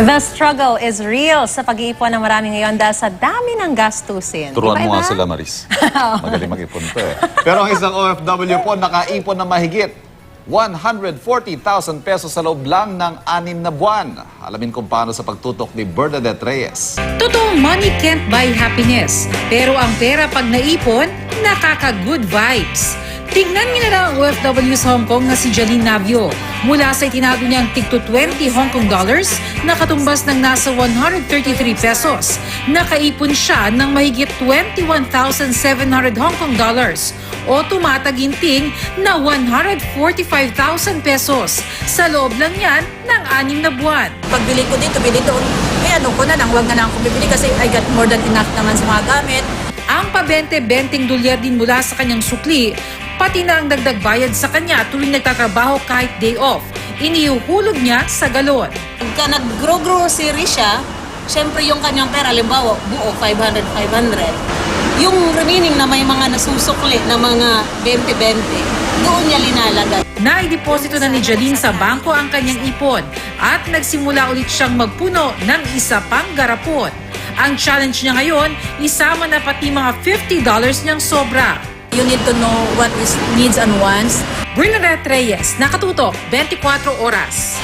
The struggle is real sa pag-iipon ng marami ngayon dahil sa dami ng gastusin. Turuan mo nga Iba-iba? sila, Maris. Magaling mag-ipon to eh. Pero ang isang OFW po nakaipon na mahigit 140,000 pesos sa loob lang ng 6 na buwan. Alamin kung paano sa pagtutok ni Bernadette Reyes. Totoong money can't buy happiness. Pero ang pera pag naipon, nakaka-good vibes. Tingnan niyo na lang ang OFW sa Hong Kong na si Jaline Navio. Mula sa itinago niyang tigto 20 Hong Kong dollars, nakatumbas ng nasa 133 pesos. Nakaipon siya ng mahigit 21,700 Hong Kong dollars o tumataginting na 145,000 pesos sa loob lang yan ng 6 na buwan. Pagbili ko dito, bili doon, ano ko na lang, huwag na lang ako bibili kasi I got more than enough naman sa mga gamit. Ang pa-20-20 dolyar din mula sa kanyang sukli, pati na ang dagdag bayad sa kanya tuwing nagtatrabaho kahit day off. Inihuhulog niya sa galon. Pagka nag-grocery siya, syempre yung kanyang pera, halimbawa, buo 500. Yung remaining na may mga nasusukli na mga 20-20, doon niya linalagay. Naideposito na ni Jaline sa bangko ang kanyang ipon at nagsimula ulit siyang magpuno ng isa pang garapon. Ang challenge niya ngayon, isama na pati mga $50 niyang sobra. You need to know what is needs and wants. Bernadette Reyes, nakatutok 24 oras.